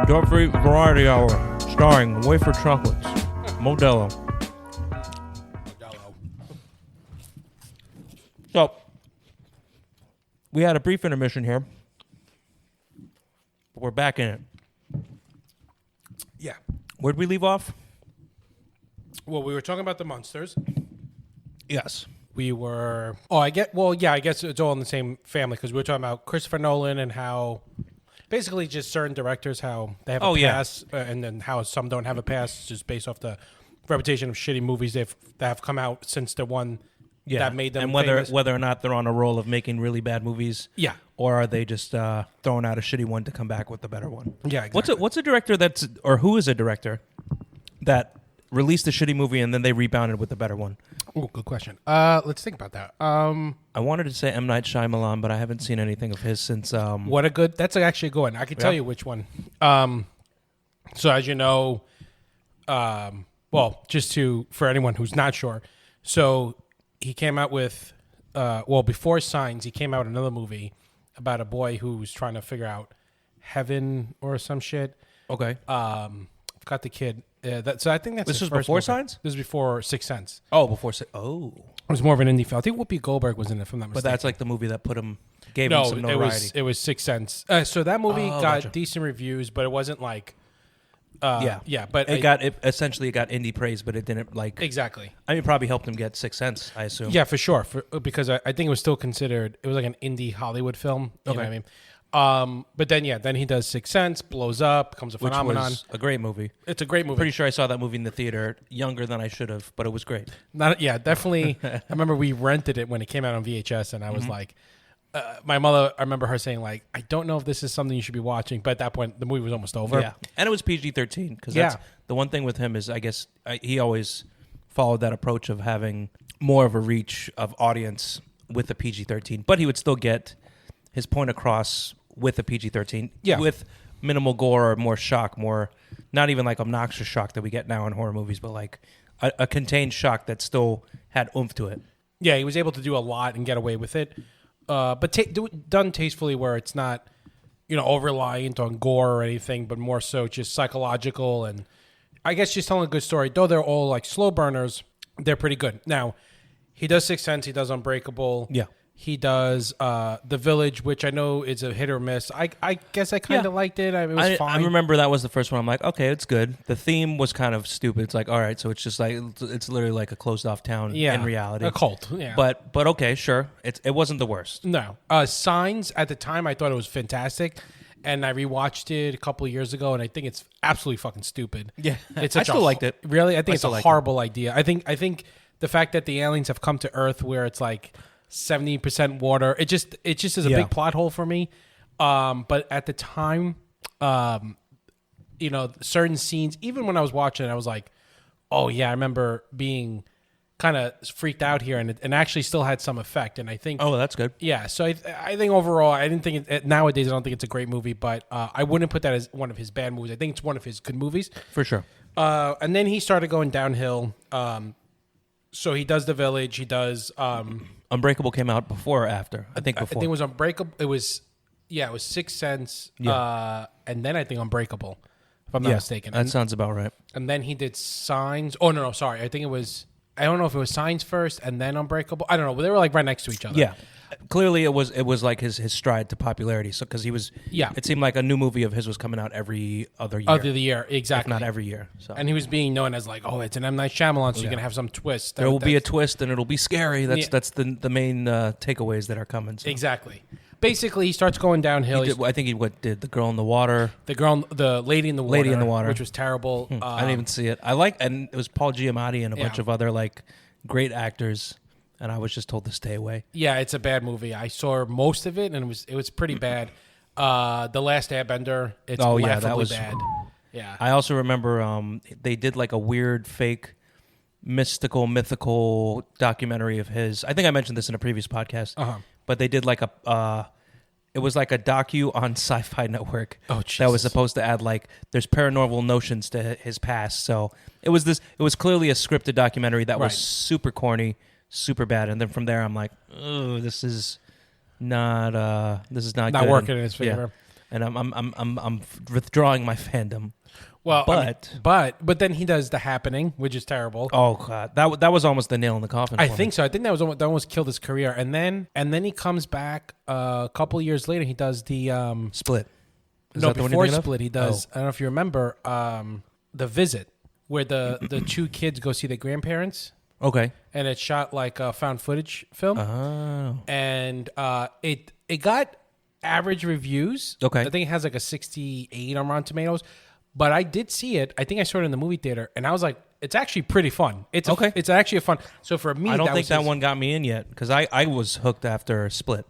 Adult-free variety hour, starring wafer chocolates, Modelo. So, we had a brief intermission here, but we're back in it. Yeah. Where'd we leave off? Well, we were talking about the monsters. Yes. We were. I guess it's all in the same family because we were talking about Christopher Nolan and how basically just certain directors, how they have a pass, and then how some don't have a pass just based off the reputation of shitty movies that have come out since the one that made them and whether or not they're on a roll of making really bad movies. Yeah. Or are they just throwing out a shitty one to come back with a better one? Yeah, exactly. What's a director who is a director that released a shitty movie and then they rebounded with a better one? Oh, good question. Let's think about that. I wanted to say M. Night Shyamalan, but I haven't seen anything of his since. That's actually a good one. I can tell you which one. So as you know, for anyone who's not sure, so he came out with, before Signs, he came out with another movie about a boy who's trying to figure out heaven or some shit. Okay. Forgot the kid. So I think that's this his was first before movie. Signs? This was before Sixth Sense. Oh, before Sixth. Oh. It was more of an indie film. I think Whoopi Goldberg was in it, if I'm not mistaken. But that's like the movie that gave him some notoriety. It was Sixth Sense. So that movie got decent reviews, but it wasn't like... but it essentially got indie praise, but it didn't exactly. I mean, it probably helped him get Sixth Sense, I assume. Yeah, for sure. Because I think it was still considered. It was like an indie Hollywood film. You know what I mean? But then he does Sixth Sense, blows up, becomes a phenomenon. Which was a great movie. It's a great movie. Pretty sure I saw that movie in the theater younger than I should have, but it was great. Definitely. I remember we rented it when it came out on VHS, and I was like. My mother, I remember her saying, like, I don't know if this is something you should be watching, but at that point, the movie was almost over. Yeah, and it was PG-13, because that's the one thing with him is, I guess, he always followed that approach of having more of a reach of audience with the PG-13, but he would still get his point across with the PG-13, with minimal gore or more shock, more, not even like obnoxious shock that we get now in horror movies, but like a contained shock that still had oomph to it. Yeah, he was able to do a lot and get away with it. But done tastefully, where it's not, over-reliant on gore or anything, but more so just psychological and I guess just telling a good story. Though they're all like slow burners, they're pretty good. Now, he does Sixth Sense, he does Unbreakable. Yeah. He does The Village, which I know is a hit or miss. I guess I kind of liked it. It was fine. I remember that was the first one. I'm like, okay, it's good. The theme was kind of stupid. It's like, all right, so it's just like it's literally like a closed off town in reality, a cult. Yeah, but okay, sure. It wasn't the worst. No, Signs at the time I thought it was fantastic, and I rewatched it a couple of years ago, and I think it's absolutely fucking stupid. Yeah, I still liked it. Really, I think it's a horrible idea. I think the fact that the aliens have come to Earth, where it's like 70% water. It just is a big plot hole for me. But at the time, certain scenes, even when I was watching it, I was like, oh yeah, I remember being kind of freaked out here, and it actually still had some effect. And I think, oh, that's good. Yeah. So I think overall, I didn't think nowadays I don't think it's a great movie, but I wouldn't put that as one of his bad movies. I think it's one of his good movies for sure. And then he started going downhill. So he does The Village. He does. Unbreakable came out before or after? I think before. I think it was Unbreakable. It was Sixth Sense. Yeah. And then I think Unbreakable, if I'm not mistaken. That sounds about right. And then he did Signs. Oh, no, sorry. I think it was, I don't know if it was Signs first and then Unbreakable. I don't know. But they were like right next to each other. Yeah. Clearly, it was like his stride to popularity. So because he was, it seemed like a new movie of his was coming out every other year. Other year, exactly. If not every year. So. And he was being known as like, oh, it's an M. Night Shyamalan, so you're gonna have some twist. There will be a twist, and it'll be scary. That's the main takeaways that are coming. So. Exactly. Basically, he starts going downhill. I think he did The Girl in the Water. The Lady in the Water. Lady in the Water, which was terrible. I didn't even see it. And it was Paul Giamatti and a bunch of other like great actors. And I was just told to stay away. Yeah, it's a bad movie. I saw most of it, and it was pretty bad. The Last Airbender, it's laughably bad. Yeah. I also remember they did like a weird, fake, mythical documentary of his. I think I mentioned this in a previous podcast. But they did like it was like a docu on Sci-Fi Network that was supposed to add like there's paranormal notions to his past. So it was clearly a scripted documentary that was super corny. Super bad, and then from there I'm like, oh, this is not good. Working in his favor. and I'm withdrawing my fandom. Well, but but then he does The Happening, which is terrible. Oh god, that was almost the nail in the coffin. I think so. I think that almost killed his career. And then he comes back a couple years later. He does the Split. Before Split, he does. I don't know if you remember The Visit, where the two kids go see their grandparents. Okay. And it's shot like a found footage film. Oh. And it got average reviews. Okay. I think it has like a 68 on Rotten Tomatoes. But I did see it. I think I saw it in the movie theater, and I was like, "It's actually pretty fun." It's actually a fun. So for me, I don't think that one got me in yet because I was hooked after Split.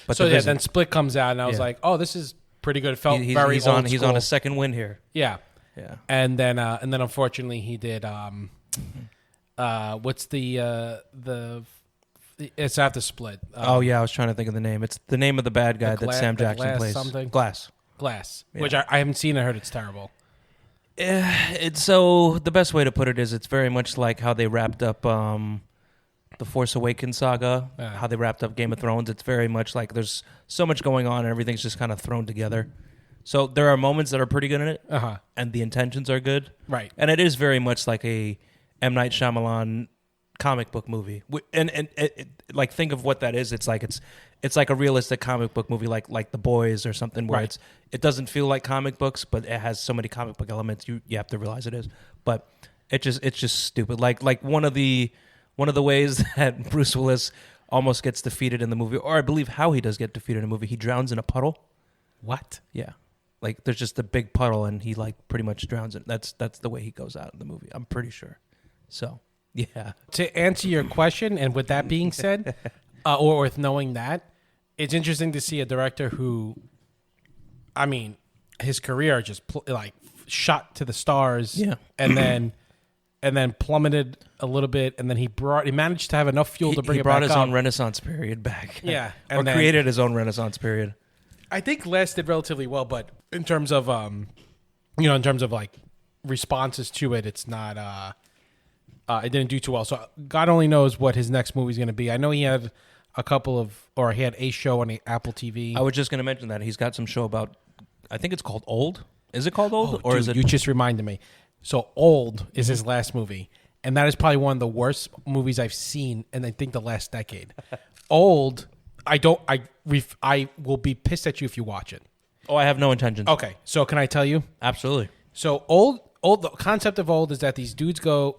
But so then Split comes out, and I was like, "Oh, this is pretty good." It felt he's very he's old on school. he's on a second win here. Yeah. And then unfortunately he did what's the it's after Split. I was trying to think of the name. It's the name of the bad guy that Sam Jackson plays. Glass, which I haven't seen. I heard it's terrible. So the best way to put it is it's very much like how they wrapped up the Force Awakens saga, how they wrapped up Game of Thrones. It's very much like there's so much going on and everything's just kind of thrown together. So there are moments that are pretty good in it, and the intentions are good. Right. And it is very much like a M. Night Shyamalan comic book movie. And like think of what that is. It's like a realistic comic book movie like The Boys or something where it doesn't feel like comic books, but it has so many comic book elements you have to realize it is. But it's just stupid. Like one of the ways that Bruce Willis almost gets defeated in the movie, or I believe how he does get defeated in a movie, he drowns in a puddle. What? Yeah. Like there's just a big puddle and he like pretty much drowns in it. That's the way he goes out in the movie. I'm pretty sure. So, yeah. To answer your question, and with that being said, or with knowing that, it's interesting to see a director who, I mean, his career just shot to the stars, and then plummeted a little bit, and then he managed to have enough fuel to bring it back up. He brought his own Renaissance period back, or created his own Renaissance period. I think Les did relatively well, but in terms of like responses to it, it's not. It didn't do too well. So God only knows what his next movie is going to be. I know he had he had a show on Apple TV. I was just going to mention that he's got some show about. I think it's called Old. Is it called Old, or is it? You just reminded me. So Old is his last movie, and that is probably one of the worst movies I've seen in I think the last decade. Old. I will be pissed at you if you watch it. Oh, I have no intentions. Okay, so can I tell you? Absolutely. So the concept of Old is that these dudes a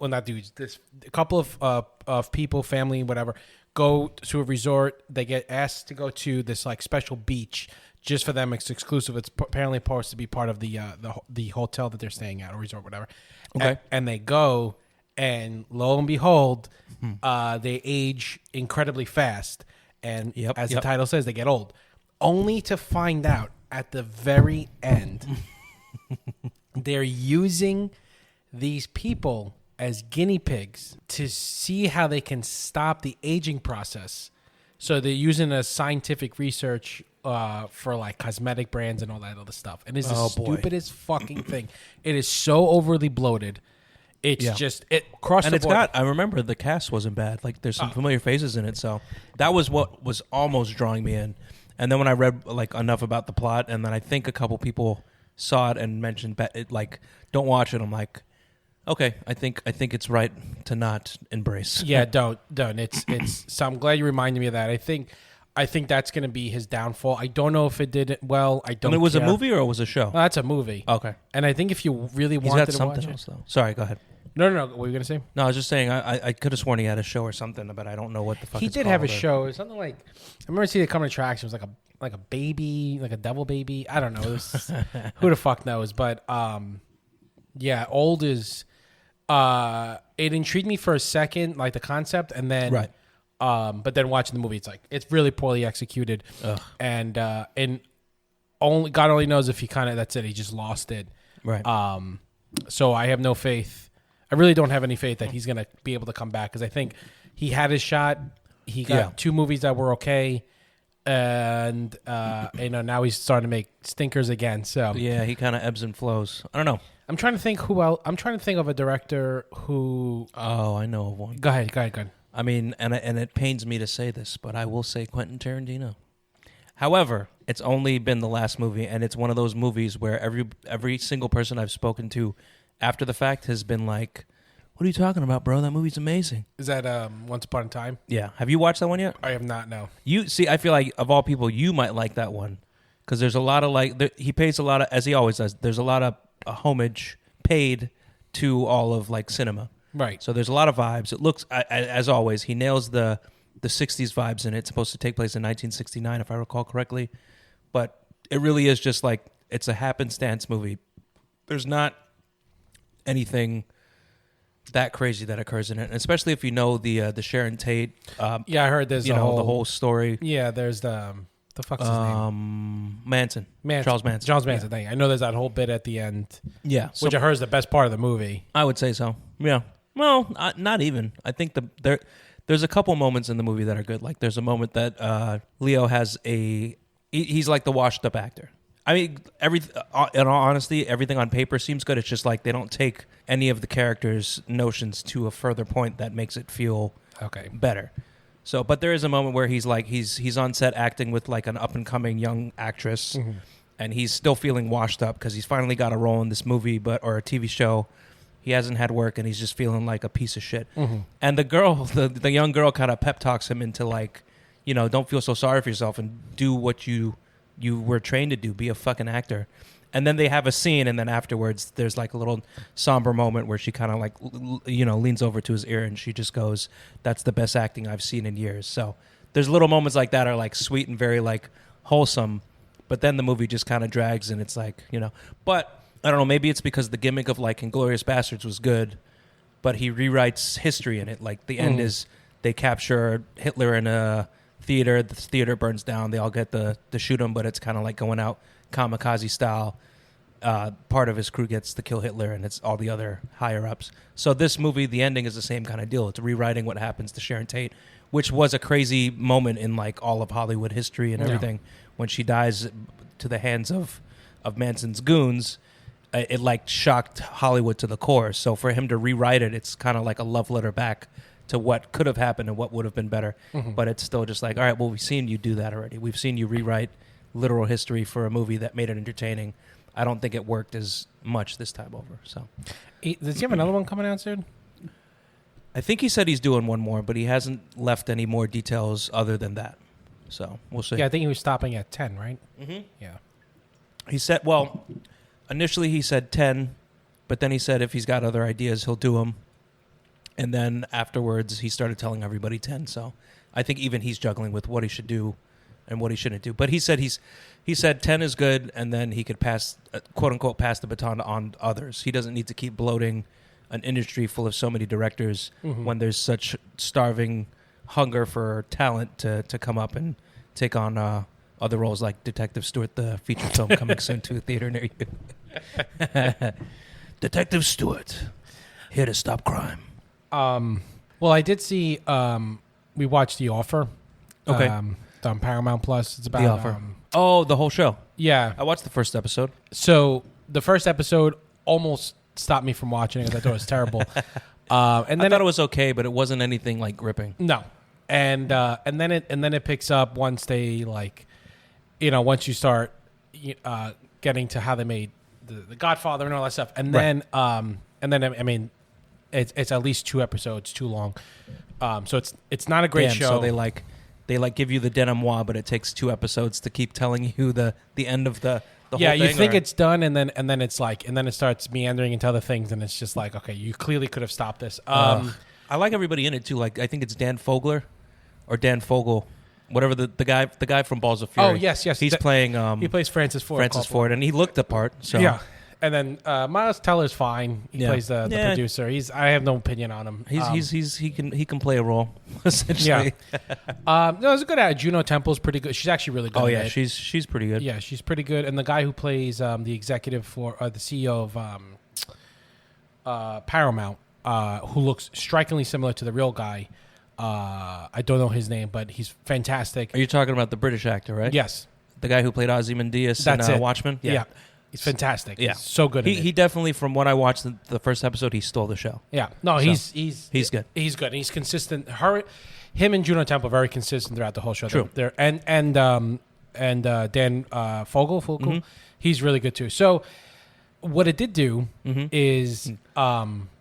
couple of people, family, whatever, go to a resort. They get asked to go to this like special beach just for them. It's exclusive. It's apparently supposed to be part of the hotel that they're staying at or resort, whatever. Okay. And they go, and lo and behold, they age incredibly fast. And as the title says, they get old. Only to find out at the very end, they're using these people as guinea pigs to see how they can stop the aging process. So they're using a scientific research for like cosmetic brands and all that other stuff. And it's the stupidest fucking thing. It is so overly bloated. It's just across the board. I remember the cast wasn't bad. Like there's some familiar faces in it, so that was what was almost drawing me in. And then when I read like enough about the plot, and then I think a couple people saw it and mentioned don't watch it. I'm like, okay, I think it's right to not embrace. Yeah, don't. It's so I'm glad you reminded me of that. I think that's going to be his downfall. I don't know if it did it well. I don't. And it was care. a movie or it was a show? No, that's a movie. Okay. And I think if you really He's wanted got to watch something it, else though. Sorry, go ahead. No. What were you going to say? No, I was just saying I could have sworn he had a show or something, but I don't know what the fuck. He it's did called have a show. It was something like I remember seeing it come to attractions. It was like a baby, like a devil baby. I don't know. It was, who the fuck knows? But yeah, Old is. It intrigued me for a second, like the concept, and then right. But then watching the movie, it's really poorly executed, and only God only knows if he that's it. He just lost it, right? So I have no faith. I really don't have any faith that he's gonna be able to come back because I think he had his shot. He got 2 movies that were okay, and now he's starting to make stinkers again. So yeah, he kind of ebbs and flows. I don't know. I'm trying to think who else. I'm trying to think of a director who. Oh, I know of one. Go ahead. I mean, and it pains me to say this, but I will say Quentin Tarantino However, it's only been the last movie, and it's one of those movies where every single person I've spoken to after the fact has been like, "What are you talking about, bro? That movie's amazing." Is that Once Upon a Time? Yeah. Have you watched that one yet? I have not. No. You see, I feel like of all people, you might like that one because there's a lot of he pays a lot of, as he always does. There's a lot of homage paid to all of like cinema. Right. So there's a lot of vibes. It looks, as always, he nails the 60s vibes in it. It's supposed to take place in 1969, if I recall correctly. But it really is just like, it's a happenstance movie. There's not anything that crazy that occurs in it, and especially if you know the Sharon Tate. Yeah, I heard there's the whole story. Yeah, there's the fuck's his name? Manson. Charles Manson. Charles Manson thing. I know there's that whole bit at the end. Yeah, which I heard is the best part of the movie. I would say so. Yeah. Well, not even. I think there's a couple moments in the movie that are good. Like there's a moment that Leo has he's like the washed up actor. I mean, in all honesty, everything on paper seems good. It's just like they don't take any of the characters' notions to a further point that makes it feel better. So, but there is a moment where he's like he's on set acting with like an up and coming young actress, and he's still feeling washed up because he's finally got a role in this movie, or a TV show. He hasn't had work, and he's just feeling like a piece of shit. And the girl, the young girl, kind of pep talks him into like, don't feel so sorry for yourself and do what you were trained to do, be a fucking actor. And then they have a scene, and then afterwards there's like a little somber moment where she kind of like, leans over to his ear and she just goes, "That's the best acting I've seen in years." So there's little moments like that are like sweet and very like wholesome, but then the movie just kind of drags, and it's like, but I don't know, maybe it's because the gimmick of like Inglourious Bastards was good, but he rewrites history in it. Like the end is they capture Hitler in a theater, the theater burns down, they all get to shoot him, but it's kind of like going out kamikaze style. Part of his crew gets to kill Hitler, and it's all the other higher ups. So this movie, the ending is the same kind of deal. It's rewriting what happens to Sharon Tate, which was a crazy moment in like all of Hollywood history and everything. When she dies to the hands of Manson's goons, it like shocked Hollywood to the core. So for him to rewrite it, it's kind of like a love letter back to what could have happened and what would have been better. But it's still just like, all right, well, we've seen you do that already. We've seen you rewrite literal history for a movie that made it entertaining. I don't think it worked as much this time over. So, does he have another one coming out soon? I think he said he's doing one more, but he hasn't left any more details other than that. So we'll see. Yeah, I think he was stopping at 10, right? Yeah. He said, well, initially he said 10, but then he said if he's got other ideas, he'll do them. And then afterwards, he started telling everybody 10. So I think even he's juggling with what he should do and what he shouldn't do. But he said 10 is good, and then he could pass, quote unquote, pass the baton on others. He doesn't need to keep bloating an industry full of so many directors when there's such starving hunger for talent to come up and take on other roles like Detective Stewart, the feature film coming soon to a theater near you. Detective Stewart, here to stop crime. Well, I did see. We watched The Offer. Okay. On Paramount Plus. It's about The Offer. The whole show. Yeah, I watched the first episode. So the first episode almost stopped me from watching it because I thought it was terrible. And then I thought it was okay, but it wasn't anything like gripping. No, and then it picks up once they like, once you start getting to how they made the Godfather and all that stuff, and then I mean, it's at least 2 episodes too long. So it's not a great show. So they give you the denouement, but it takes 2 episodes to keep telling you the end of the whole thing. You think it's done, and then it's like, and then it starts meandering into other things, and it's just like, okay, you clearly could have stopped this. I like everybody in it too. Like I think it's Dan Fogler or Dan Fogel, whatever the guy from Balls of Fury. Oh yes, he's playing. He plays Francis Ford. And he looked the part. So yeah. And then Miles Teller's fine. He plays the producer. I have no opinion on him. He can play a role essentially. Yeah. No, it's a good ad. Juno Temple's pretty good. She's actually really good. Oh yeah, she's pretty good. Yeah, she's pretty good. And the guy who plays the executive for the CEO of Paramount, who looks strikingly similar to the real guy. I don't know his name, but he's fantastic. Are you talking about the British actor, right? Yes. The guy who played Ozymandias in Watchmen? Yeah. He's fantastic. Yeah. He's so good. He definitely, from what I watched the first episode, he stole the show. Yeah. No, he's good. He's good. He's consistent. Him and Juno Temple are very consistent throughout the whole show. True. And and Dan Fogel. He's really good too. So what it did do is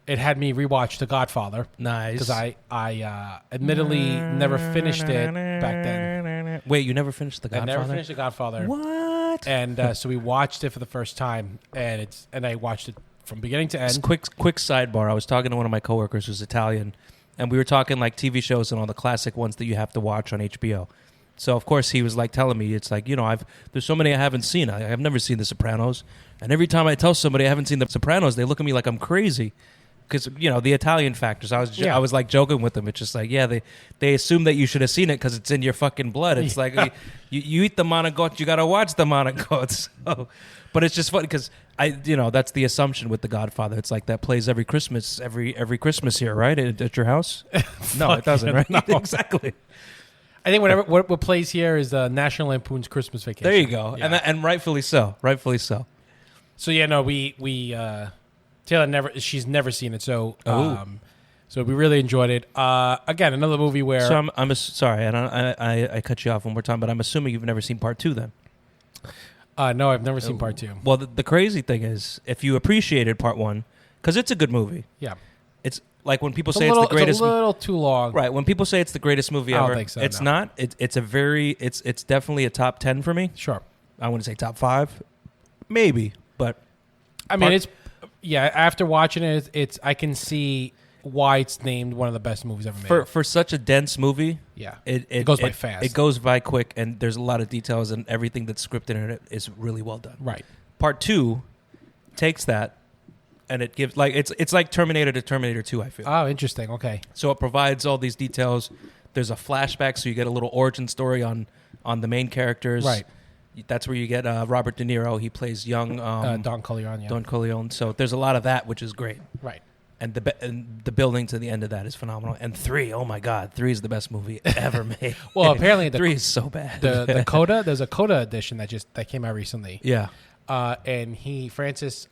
it had me rewatch The Godfather. Nice. Because I admittedly never finished it back then. Wait, you never finished The Godfather? I never finished The Godfather. What? And so we watched it for the first time, and I watched it from beginning to end. Quick sidebar. I was talking to one of my coworkers who's Italian, and we were talking like TV shows and all the classic ones that you have to watch on HBO. So of course he was like telling me, it's like, there's so many I haven't seen. I've never seen The Sopranos, and every time I tell somebody I haven't seen The Sopranos, they look at me like I'm crazy. Because, the Italian factors. I was like joking with them. It's just like, they assume that you should have seen it because it's in your fucking blood. It's like, you eat the monogot, you got to watch the monogot. So, but it's just funny because, that's the assumption with The Godfather. It's like that plays every Christmas, every Christmas here, right? At your house? No, it doesn't, right? No. Exactly. I think what plays here is National Lampoon's Christmas Vacation. There you go. Yeah. And rightfully so. Rightfully so. So, we Taylor she's never seen it, so so we really enjoyed it. Again, another movie where so I'm sorry, and I cut you off one more time, but I'm assuming you've never seen part 2 then. No, I've never seen part 2. Well, the crazy thing is, if you appreciated part 1, because it's a good movie. Yeah, it's like when people say it's the greatest. It's a little too long, right? When people say it's the greatest movie ever, I don't think so. It's not. It's definitely a top 10 for me. Sure, I wouldn't say top 5, maybe, but I mean it's. Yeah, after watching it, I can see why it's named one of the best movies ever made. For such a dense movie, yeah, it goes by fast. It goes by quick, and there's a lot of details, and everything that's scripted in it is really well done. Right. Part 2 takes that, and it gives it's like Terminator to Terminator 2. I feel. Oh, interesting. Okay. So it provides all these details. There's a flashback, so you get a little origin story on the main characters. Right. That's where you get Robert De Niro. He plays young Don Corleone. Yeah. Don Corleone. So there's a lot of that, which is great. Right. And the building to the end of that is phenomenal. And 3, oh my God, 3 is the best movie ever made. Well, apparently 3 is so bad. The Coda, there's a Coda edition that came out recently. Yeah. And Francis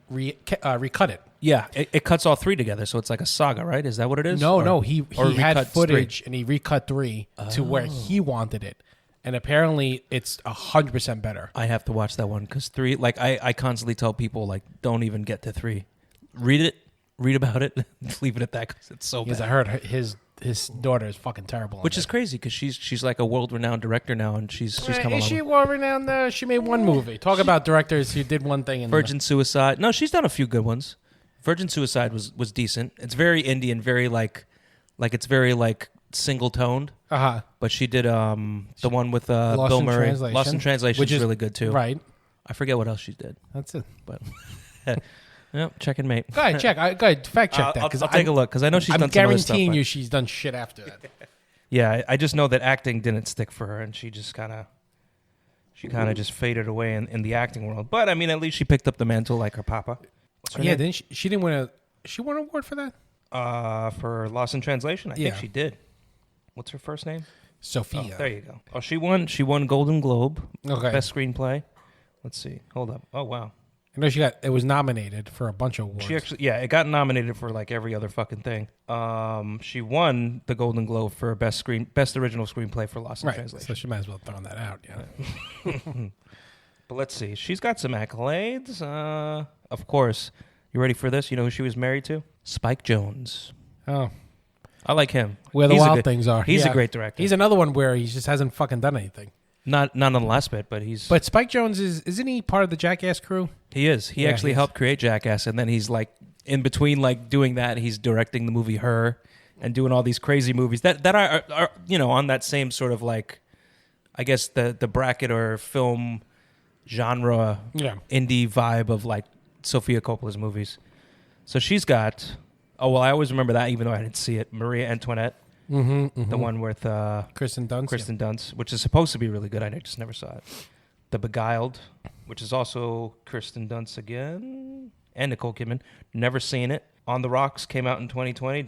recut it. Yeah, it cuts all 3 together, so it's like a saga, right? Is that what it is? No, he had footage 3. and he recut 3 to where he wanted it. And apparently, it's 100% better. I have to watch that one because 3, like I constantly tell people, like, don't even get to 3. Read about it, leave it at that because it's so bad. Because I heard his daughter is fucking terrible. Which is crazy because she's like a world-renowned director now, and she's come Is along. she world-renowned? She made one movie. Talk about directors who did one thing. Virgin Suicide. No, she's done a few good ones. Virgin Suicide was decent. It's very Indian, very like it's very like single-toned. Uh-huh. But she did the one with Bill Murray. Lost in Translation, which is really good too. Right. I forget what else she did. That's it. But check and mate. Go ahead, check. Go ahead, fact check that. I'll take a look because I know she's done some other stuff. I'm guaranteeing you she's done shit after that. Yeah, I just know that acting didn't stick for her, and she kind of just faded away in the acting world. But I mean, at least she picked up the mantle like her papa. Yeah, didn't she? She didn't win She won an award for that. For Lost in Translation, I think she did. What's her first name? Sophia. Oh, there you go. Oh, she won Golden Globe. Okay. Best screenplay. Let's see. Hold up. Oh, wow. I know it was nominated for a bunch of awards. She actually, it got nominated for like every other fucking thing. She won the Golden Globe for best original screenplay for Lost in Translation. So she might as well throw that out. Yeah. But let's see. She's got some accolades. Of course. You ready for this? You know who she was married to? Spike Jonze. Oh. I like him. Where the Wild Things Are. He's a great director. He's another one where he just hasn't fucking done anything. Not on the last bit, but he's... But Spike Jonze isn't he part of the Jackass crew? He is. He actually helped create Jackass, and then he's like, in between like doing that, he's directing the movie Her and doing all these crazy movies that are on that same sort of like, I guess the bracket or film genre indie vibe of like Sofia Coppola's movies. So she's got... Oh, well, I always remember that, even though I didn't see it. Maria Antoinette, the one with Kristen Dunst, which is supposed to be really good. I just never saw it. The Beguiled, which is also Kristen Dunst again, and Nicole Kidman. Never seen it. On the Rocks came out in 2020.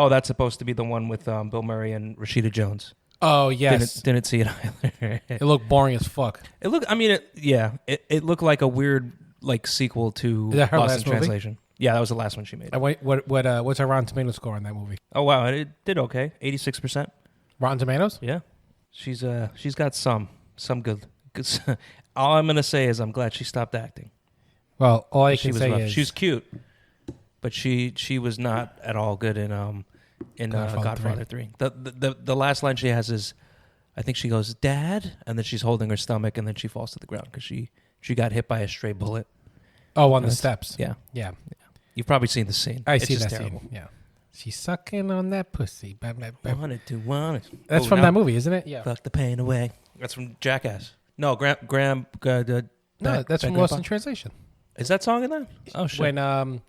That's supposed to be the one with Bill Murray and Rashida Jones. Oh, yes. Didn't see it either. It looked boring as fuck. It looked like a weird like sequel to Lost in Translation. Yeah, that was the last one she made. What's her Rotten Tomatoes score on that movie? Oh wow, it did okay, 86%. Rotten Tomatoes? Yeah, she's got some some good. All I'm gonna say is I'm glad she stopped acting. Well, all I can say is she was cute, but she was not at all good in Godfather 3. The last line she has is, I think she goes, "Dad," and then she's holding her stomach, and then she falls to the ground because she got hit by a stray bullet. Oh, on the steps. Yeah. Yeah. You've probably seen the scene. I see that terrible. scene. Yeah. She's sucking on that pussy. Want it. That's from that movie, isn't it? Yeah. Fuck the pain away. That's from Jackass. No, No, that's from Lost in Translation. Is that song in that? Oh, shit. When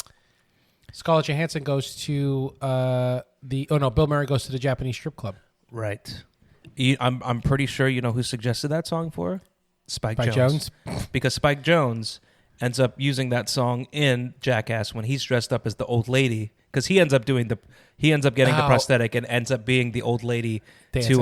Scarlett Johansson goes to Bill Murray goes to the Japanese strip club. Right. I'm pretty sure you know who suggested that song for her? Spike Jonze. Because Spike Jonze ends up using that song in Jackass when he's dressed up as the old lady, because he ends up getting the prosthetic and ends up being the old lady dancing.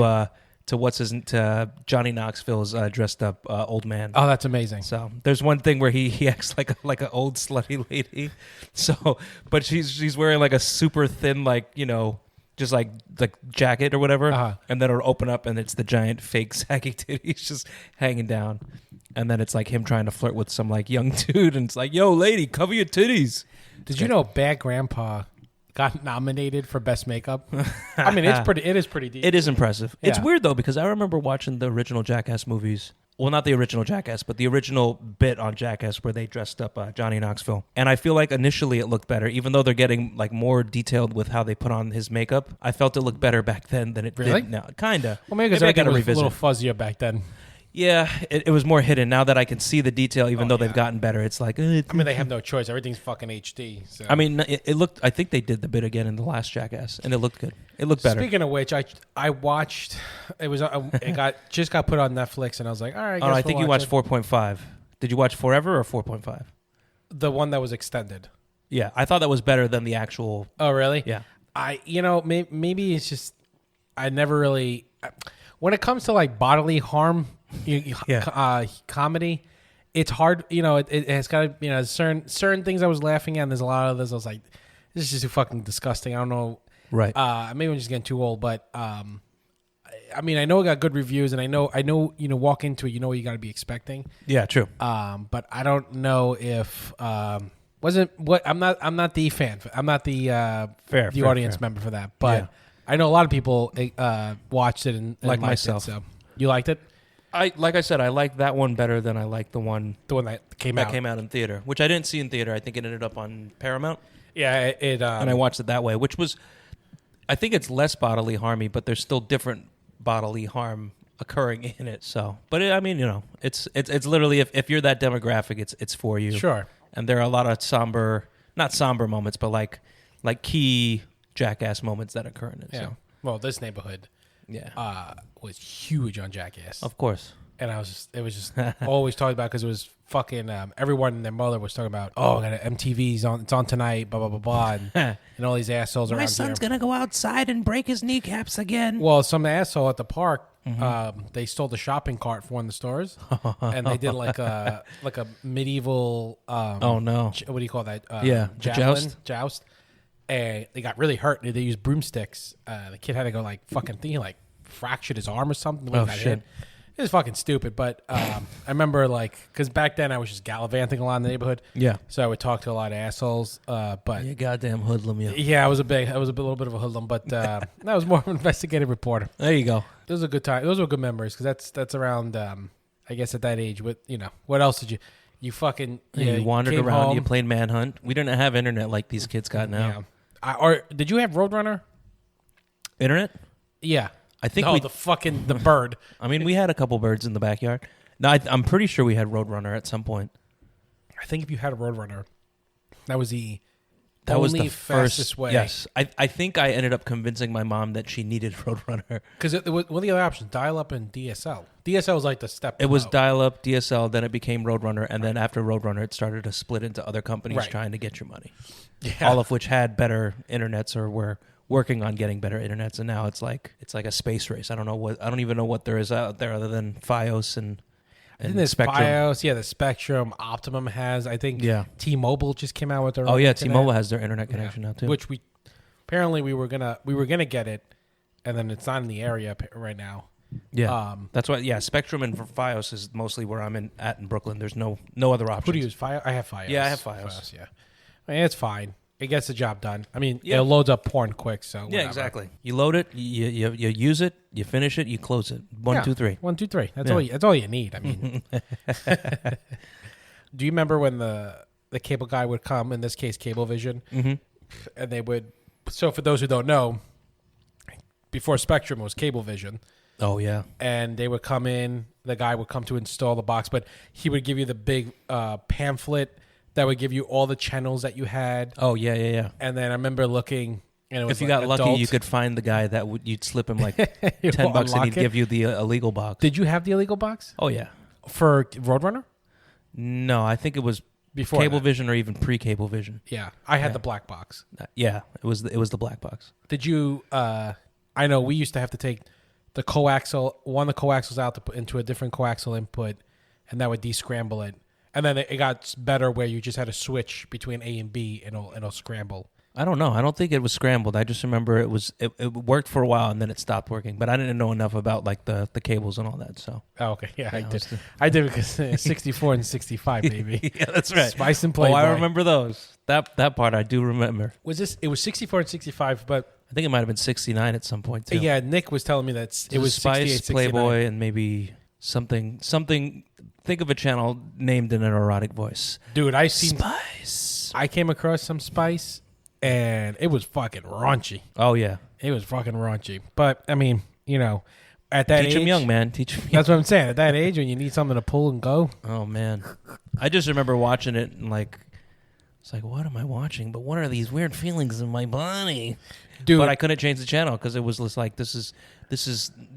to Johnny Knoxville's dressed up old man. Oh, that's amazing. So there's one thing where he acts like an old slutty lady. So, but she's wearing like a super thin, like, you know, just like jacket or whatever, and then it'll open up and it's the giant fake saggy titties just hanging down, and then it's like him trying to flirt with some like young dude, and it's like, "Yo, lady, cover your titties." Did you know Bad Grandpa got nominated for best makeup? I mean, it is pretty deep. It is impressive. Yeah. It's weird though, because I remember watching the original Jackass movies. Well, not the original Jackass, but the original bit on Jackass where they dressed up Johnny Knoxville. And I feel like initially it looked better, even though they're getting like more detailed with how they put on his makeup. I felt it looked better back then than it did now. Kinda. Well, maybe because everything was a little fuzzier back then. Yeah, it was more hidden. Now that I can see the detail, even though they've gotten better, it's like... I mean, they have no choice. Everything's fucking HD. So. I mean, it looked... I think they did the bit again in the last Jackass, and it looked good. It looked better. Speaking of which, I watched... It got put on Netflix, and I was like, all right, I think you watched 4.5. Did you watch Forever or 4.5? The one that was extended. Yeah, I thought that was better than the actual... Oh, really? Yeah. Maybe it's just... I never really... When it comes to like bodily harm... comedy, it's hard. You know, it has got to, certain things I was laughing at, and there's a lot of this I was like, this is just too fucking disgusting. I don't know. Right. Maybe I'm just getting too old, but I mean, I know it got good reviews, and I know, walk into it, you know what you got to be expecting. Yeah, true. But I don't know if I'm not the fan. I'm not the audience member for that. But I know a lot of people watched it and like liked myself. It, so you liked it? Like I said, I like that one better than I like the one that came out in theater, which I didn't see in theater. I think it ended up on Paramount. Yeah, and I watched it that way, which was, I think it's less bodily harmy, but there's still different bodily harm occurring in it. So, but it's literally if you're that demographic, it's for you. Sure. And there are a lot of not somber moments, but like key Jackass moments that occur in it. Yeah. So. Well, this neighborhood. Yeah, was huge on Jackass. Of course. And it was just always talked about because it was fucking everyone and their mother was talking about, I got MTV's on, it's on tonight, blah, blah, blah, blah. And all these assholes around here. My son's going to go outside and break his kneecaps again. Well, some asshole at the park, they stole the shopping cart from one of the stores. And they did like a medieval, oh no. What do you call that? Joust. And they got really hurt. They used broomsticks. The kid had to go like fucking thing, like fractured his arm or something. Oh shit! It was fucking stupid. But I remember because back then I was just gallivanting a lot in the neighborhood. Yeah. So I would talk to a lot of assholes. But you goddamn hoodlum, you. Yeah, I was a little bit of a hoodlum, but that was more of an investigative reporter. There you go. Those were good time. Those were good memories because that's around. I guess at that age, with what else did you fucking you wandered around? Home. You played Manhunt. We didn't have internet like these kids got now. Yeah. Or did you have Roadrunner? Internet? Yeah. I think the bird. I mean, we had a couple birds in the backyard. No, I'm pretty sure we had Roadrunner at some point. I think if you had a Roadrunner, that was the fastest way. Yes. I think I ended up convincing my mom that she needed Roadrunner. Because what were the other options? Dial-up and DSL. DSL was like the step It was dial-up, DSL, then it became Roadrunner, and then after Roadrunner, it started to split into other companies trying to get your money. Yeah. All of which had better internets or were working on getting better internets, and now it's like a space race. I don't even know what there is out there other than Fios and there's Spectrum. Fios, the Spectrum. Optimum has, I think. Yeah. T-Mobile just came out with their. Oh yeah, T-Mobile has their internet connection now too. Which we were gonna get it, and then it's not in the area right now. Yeah, that's why. Yeah, Spectrum and Fios is mostly where I'm at in Brooklyn. There's no other options. Who do you use? Fios? I have Fios. Yeah, I have Fios. Yeah, I mean, it's fine. It gets the job done. I mean, Yeah. it loads up porn quick. So whatever. Yeah, exactly. You load it, you use it, you finish it, you close it. 1, 2, 3. 1, 2, 3. That's Yeah. all. That's all you need. I mean, do you remember when the cable guy would come? In this case, Cablevision, and they would. So for those who don't know, before Spectrum it was Cablevision. Oh yeah. And they would come in. The guy would come to install the box, but he would give you the big pamphlet that would give you all the channels that you had. Oh yeah. And then I remember looking, and it was If you got lucky, adult. you could find the guy that you'd slip him like $10 and he'd give you the illegal box. Did you have the illegal box Oh yeah. for Roadrunner? No, I think it was Before that. Cablevision or even pre-Cablevision. Yeah, I had the black box. Yeah, it was the black box. Did you? I know we used to have to take the the coaxials out to put into a different coaxial input, and that would descramble it. And then it got better where you just had to switch between A and B, and it'll scramble. I don't know. I don't think it was scrambled. I just remember it worked for a while and then it stopped working. But I didn't know enough about like the cables and all that. So Okay, yeah, I did because 64 and 65, baby. yeah, that's right. Spice and Playboy. Oh, I remember those. That part I do remember. It was 64 and 65, but I think it might have been 69 at some point too. yeah, Nick was telling me that it was Spice, 68, Playboy, and maybe something. Think of a channel named in an erotic voice. Dude, I seen Spice. I came across some Spice, and it was fucking raunchy. Oh yeah. It was fucking raunchy. But I mean, at that age, Teach him young, man. Teach him. That's what I'm saying. At that age, when you need something to pull and go. Oh man, I just remember watching it and like, it's like, what am I watching? But what are these weird feelings in my body? Dude, But I couldn't change the channel because it was just like, this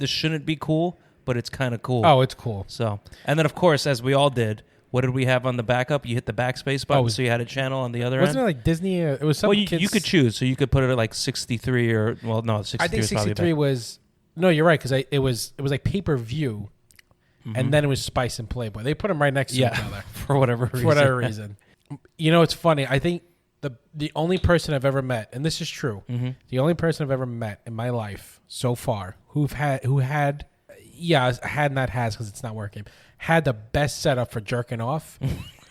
shouldn't be cool, but it's kind of cool. oh, it's cool. So, and then of course, as we all did, what did we have on the backup? You hit the backspace button, so you had a channel on the other Wasn't end. it like Disney? It was some Well, kids. you could choose, so you could put it at like 63 or no, 63 I think is probably 63 better. was. No, you're right because it was like pay-per-view, and then it was Spice and Playboy. They put them right next to each other for whatever reason. for whatever reason. It's funny. I think the only person I've ever met, and this is true, the only person I've ever met in my life so far who had because it's not working, had the best setup for jerking off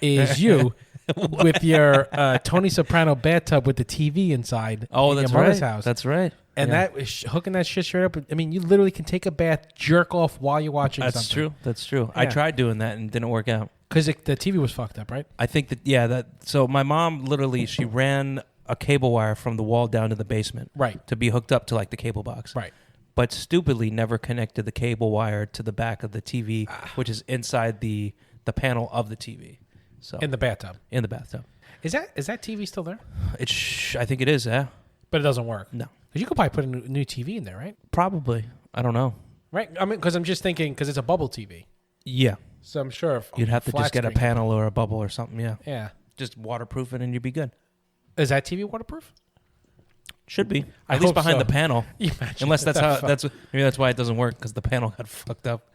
is you with your Tony Soprano bathtub with the TV inside. Oh, in that's your mother's right. house. That's right. And that is hooking that shit straight up. I mean, you literally can take a bath, jerk off while you're watching That's something. true. That's true. Yeah. I tried doing that and it didn't work out. Because the TV was fucked up, right? I think so my mom literally, she ran a cable wire from the wall down to the basement. Right. To be hooked up to like the cable box. Right. But stupidly never connected the cable wire to the back of the TV, which is inside the panel of the TV. So In the bathtub. In the bathtub. Is that TV still there? I think it is, yeah. But it doesn't work. No. Because you could probably put a new TV in there, right? Probably. I don't know. Right? I mean, because I'm just thinking, because it's a bubble TV. Yeah. So I'm sure if You'd have to flat just get a screen- panel or a bubble or something, yeah. Yeah. Just waterproof it and you'd be good. Is that TV waterproof? Should be. I At least hope behind so. the panel. Imagine Unless if that's maybe that's why it doesn't work, because the panel got fucked up.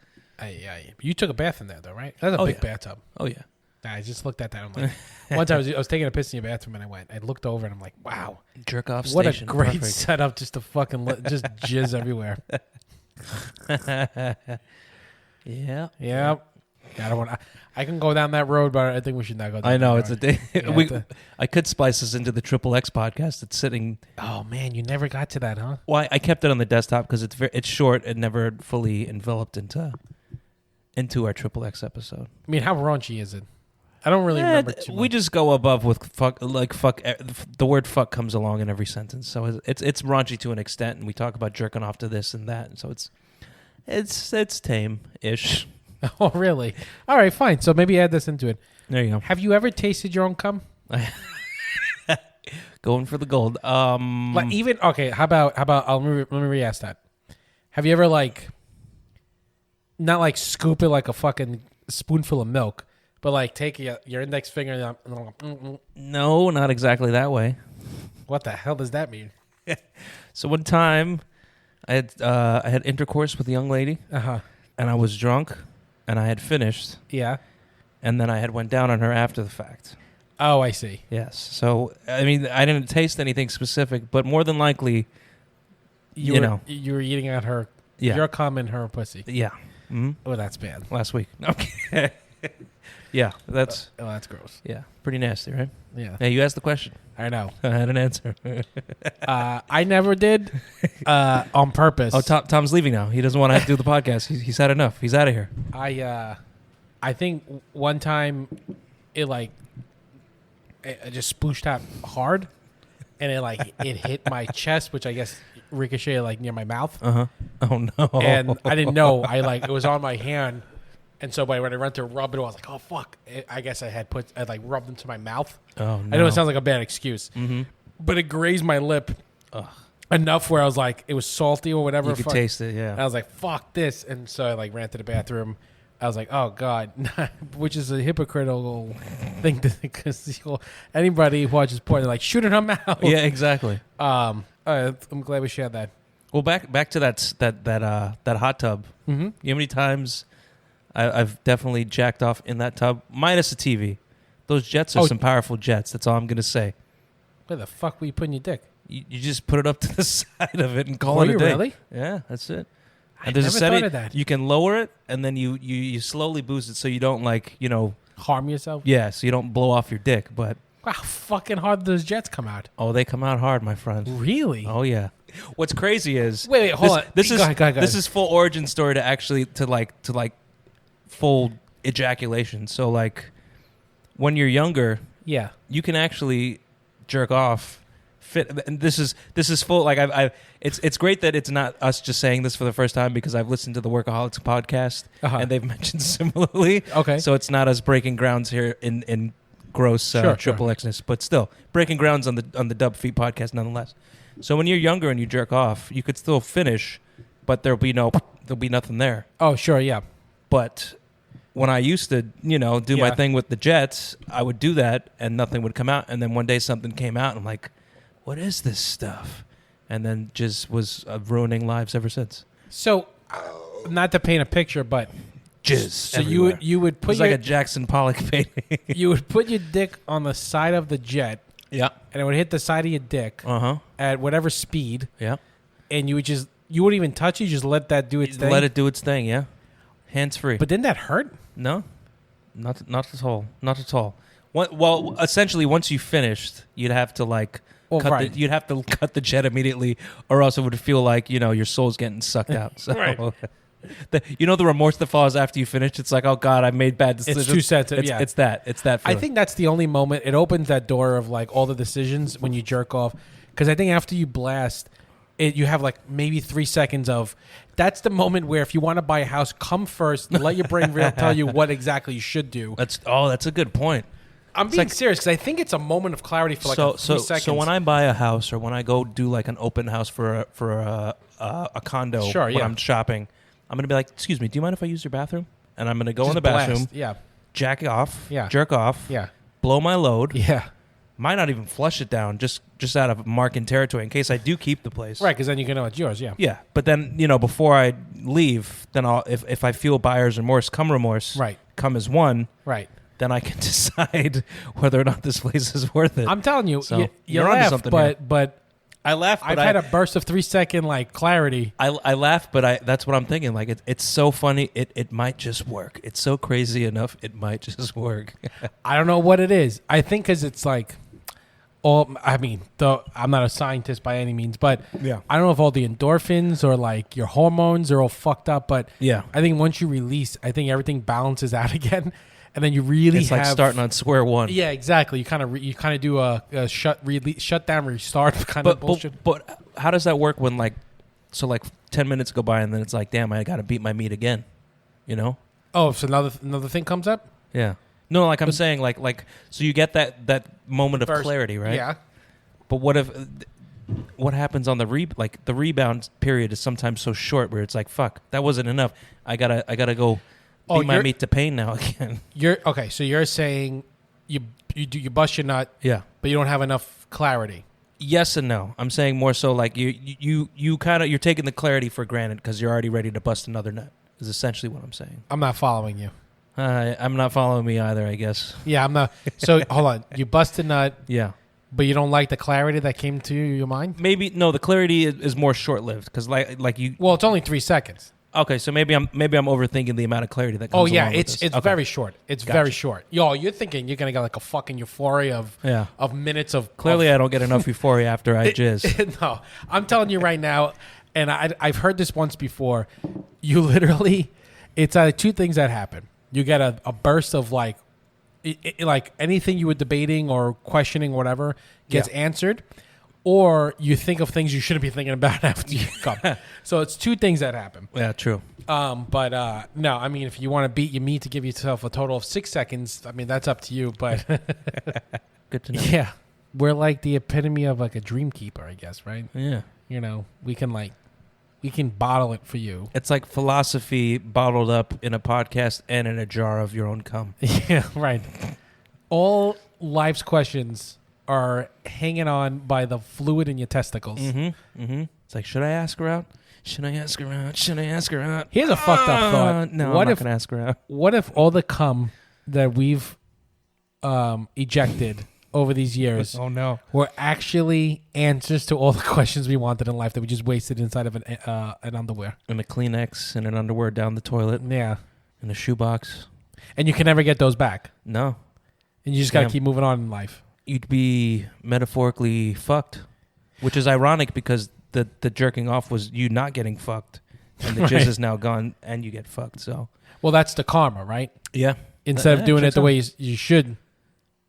You took a bath in there, though, right? That's a big bathtub. Oh, yeah. I just looked at that. I'm like, one time I was taking a piss in your bathroom and I looked over and I'm like, wow. Jerk off What station. a great Perfect. setup just to fucking just jizz everywhere. Yeah. Yeah. I don't want. I can go down that road, but I think we should not go down. I know that it's road. a day. Yeah, I could splice this into the XXX podcast. It's sitting. Oh man, you never got to that, huh? Well, I kept it on the desktop because it's short and never fully enveloped into our XXX episode. I mean, how raunchy is it? I don't really remember too much. We just go above with fuck. Like fuck, the word fuck comes along in every sentence, so it's raunchy to an extent, and we talk about jerking off to this and that, and so it's tame-ish. Oh really? All right, fine. So maybe add this into it. There you go. Have you ever tasted your own cum? Going for the gold. Like even okay. How about? Let me re-ask that. Have you ever not like scoop it like a fucking spoonful of milk, but like take your index finger and No, not exactly that way. what the hell does that mean? So one time, I had intercourse with a young lady, Uh-huh. and I was drunk, and I had finished, Yeah. and then I had went down on her after the fact. Oh, I see. Yes. So I mean, I didn't taste anything specific, but more than likely, You were eating at her Yeah. Your cum in her pussy. Yeah. Mm-hmm. Oh, that's bad. Last week. Okay. Yeah, that's that's gross. yeah, pretty nasty, right? Yeah. Hey, you asked the question. I know. I had an answer. I never did on purpose. Oh, Tom's leaving now. He doesn't want to have to do the podcast. He's had enough. He's out of here. I think one time it just splooshed out hard, and it hit my chest, which I guess ricocheted like near my mouth. Oh no! And I didn't know. It was on my hand, and so when I went to rub it, I was like, "Oh fuck!" I guess I rubbed into my mouth. Oh no! I know it sounds like a bad excuse, but it grazed my lip enough where I was like, it was salty or whatever. You could taste it, yeah. And I was like, "Fuck this!" And so I ran to the bathroom. I was like, "Oh God," which is a hypocritical thing to think, because anybody who watches porn, they're like, "Shoot in her mouth." Yeah, exactly. I'm glad we shared that. Well, back to that hot tub. Mm-hmm. You know how many times I've definitely jacked off in that tub, minus the TV. Those jets are some powerful jets. That's all I'm gonna say. Where the fuck were you putting your dick? You just put it up to the side of it and call it a day. Really? Yeah, that's it. I never thought of that. You can lower it, and then you slowly boost it so you don't harm yourself. Yeah, so you don't blow off your dick. But wow, fucking hard those jets come out. Oh, they come out hard, my friend. Really? Oh yeah. What's crazy is wait, hold on. This is go ahead. This is full origin story to actually to full ejaculation. So like when you're younger, yeah, you can actually jerk off. And this is full. Like it's great that it's not us just saying this for the first time, because I've listened to the Workaholics podcast and they've mentioned similarly. Okay, so it's not us breaking grounds here in gross triple Xness, but still breaking grounds on the Dub Feet podcast nonetheless. So when you're younger and you jerk off, you could still finish, but there'll be nothing there. Oh sure, yeah. But when I used to, do my thing with the jets, I would do that and nothing would come out. And then one day something came out and I'm like, what is this stuff? And then just was ruining lives ever since. So, not to paint a picture, but jizz. So everywhere. you would put like a Jackson Pollock painting. You would put your dick on the side of the jet. Yeah. And it would hit the side of your dick. At whatever speed. Yeah. And you wouldn't even touch it. You just let that do its thing. Let it do its thing. Yeah. Hands free. But didn't that hurt? No, not at all. Not at all. Well, essentially, once you finished, you'd have to you'd have to cut the jet immediately, or else it would feel like your soul's getting sucked out. So, right. The remorse that follows after you finish. It's like, oh God, I made bad decisions. It's too sensitive. It's that. Feeling. I think that's the only moment it opens that door of like all the decisions when you jerk off, because I think after you blast, you have like maybe 3 seconds of. That's the moment where if you want to buy a house, come first. Let your brain tell you what exactly you should do. That's a good point. I'm being serious because I think it's a moment of clarity for like 3 seconds. So when I buy a house or when I go do like an open house for a condo when I'm shopping, I'm gonna be like, excuse me, do you mind if I use your bathroom? And I'm gonna go in the bathroom, jack off, jerk off, blow my load, might not even flush it down, just out of marking territory in case I do keep the place. Right, because then you can know it's yours, Yeah, but then, before I leave, then if I feel buyer's remorse, come as one, then I can decide whether or not this place is worth it. I'm telling you, so you laugh, something but I laugh. I've had a burst of 3 second clarity. I laugh, but that's what I'm thinking. Like it's so funny. It might just work. It's so crazy enough. It might just work. I don't know what it is. I think because it's like. I'm not a scientist by any means, but I don't know if all the endorphins or like your hormones are all fucked up. But I think once you release, I think everything balances out again, and then you really it's like starting on square one. Yeah, exactly. You kind of do a shut down, restart kind of bullshit. But how does that work when 10 minutes go by and then it's like, damn, I got to beat my meat again, Oh, so another thing comes up. Yeah. No, I'm saying, so you get that moment of clarity, right? Yeah. But what happens on the rebound period is sometimes so short where it's like, fuck, that wasn't enough. I gotta go beat my meat to pain now again. So you're saying you bust your nut, but you don't have enough clarity. Yes and no. I'm saying more so like you're taking the clarity for granted because you're already ready to bust another nut. Is essentially what I'm saying. I'm not following you. I'm not following me either, I guess. Yeah, I'm not. So hold on. You bust a nut. Yeah. But you don't like the clarity that came to your mind? Maybe no. The clarity is more short lived because like you. Well, it's only 3 seconds. Okay, so maybe I'm overthinking the amount of clarity that comes. Oh yeah, along with it's this. Okay. very short. It's very short. Yo, you're thinking you're gonna get like a fucking euphoria of minutes of. Clearly, I don't get enough euphoria after I jizz. No, I'm telling you right now, and I've heard this once before. You literally, it's either 2 things that happen. You get a burst of like anything you were debating or questioning, or whatever, gets answered. Or you think of things you shouldn't be thinking about after you come. So it's 2 things that happen. Yeah, true. But no, I mean, if you want to beat your meat to give yourself a total of 6 seconds, I mean, that's up to you. But Good to know. yeah, we're like the epitome of like a dream keeper, I guess, right? Yeah. You know, we can bottle it for you. It's like philosophy bottled up in a podcast and in a jar of your own cum. Yeah, right. All life's questions are hanging on by the fluid in your testicles. Mm-hmm. Mm-hmm. It's like, should I ask her out? Should I ask her out? Should I ask her out? Here's a fucked up thought. No, what I'm if, not going to ask her out. What if all the cum that we've ejected over these years were actually answers to all the questions we wanted in life that we just wasted inside of an underwear? And a Kleenex and an underwear down the toilet. Yeah. And a shoebox. And you can never get those back. No. And you just got to keep moving on in life. You'd be metaphorically fucked, which is ironic because the jerking off was you not getting fucked, and the jizz is now gone, and you get fucked. So, well, that's the karma, right? Yeah. Instead of doing it the way you should,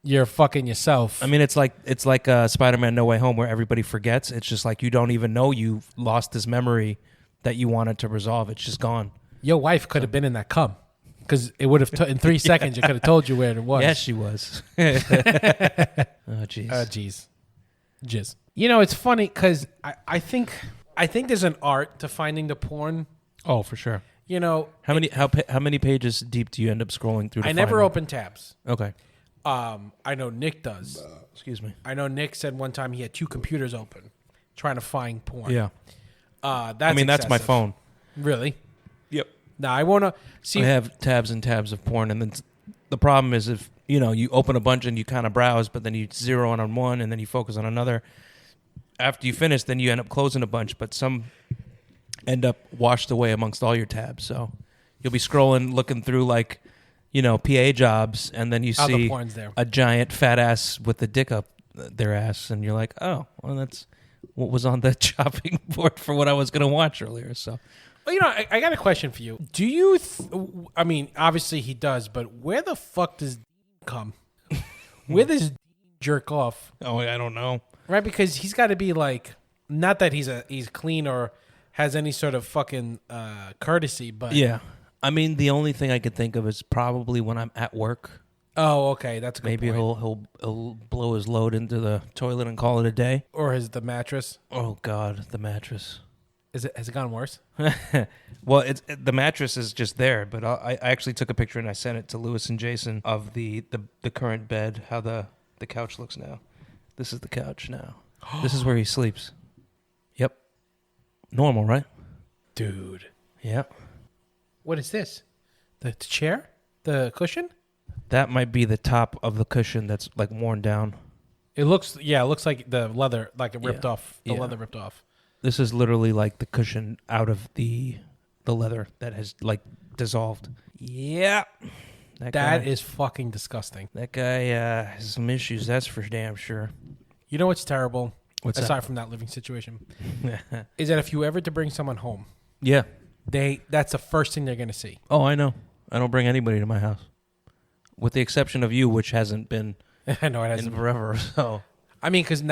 you're fucking yourself. I mean, it's like Spider-Man: No Way Home, where everybody forgets. It's just like you don't even know you lost this memory that you wanted to resolve. It's just gone. Your wife could have been in that cum. Because it would have, in 3 seconds, you could have told you where it was. Yes, she was. Oh, jeez. Jeez. Jizz. You know, it's funny because I think there's an art to finding the porn. Oh, for sure. You know. How many pages deep do you end up scrolling through? I never open tabs. Okay. I know Nick does. Excuse me. I know Nick said one time he had 2 computers open trying to find porn. Yeah. That's that's my phone. Really? Yep. Now, I want to see. I have tabs and tabs of porn, and then the problem is if you open a bunch and you kind of browse, but then you zero in on one, and then you focus on another. After you finish, then you end up closing a bunch, but some end up washed away amongst all your tabs. So you'll be scrolling, looking through like PA jobs, and then you see a giant fat ass with the dick up their ass, and you're like, oh, well, that's what was on the chopping board for what I was going to watch earlier. So. Well, I got a question for you. Do you, I mean, obviously he does, but where the fuck does come? Where does jerk off? Oh, I don't know. Right? Because he's got to be like, not that he's clean or has any sort of fucking courtesy, but. Yeah. I mean, the only thing I could think of is probably when I'm at work. Oh, okay. That's a good Maybe point. he'll blow his load into the toilet and call it a day. Or the mattress. Oh, God, the mattress. Has it gotten worse? Well, the mattress is just there, but I actually took a picture and I sent it to Lewis and Jason of the current bed, how the couch looks now. This is the couch now. This is where he sleeps. Yep. Normal, right? Dude. Yep. What is this? The chair? The cushion? That might be the top of the cushion that's like worn down. It looks like the leather, like it ripped off. The leather ripped off. This is literally like the cushion out of the leather that has like dissolved. Yeah. That is fucking disgusting. That guy has some issues, that's for damn sure. You know what's terrible? What's aside from that living situation? Is that if you ever to bring someone home, yeah, that's the first thing they're going to see. Oh, I know. I don't bring anybody to my house. With the exception of you, which hasn't been I know it hasn't in forever, so... I mean, because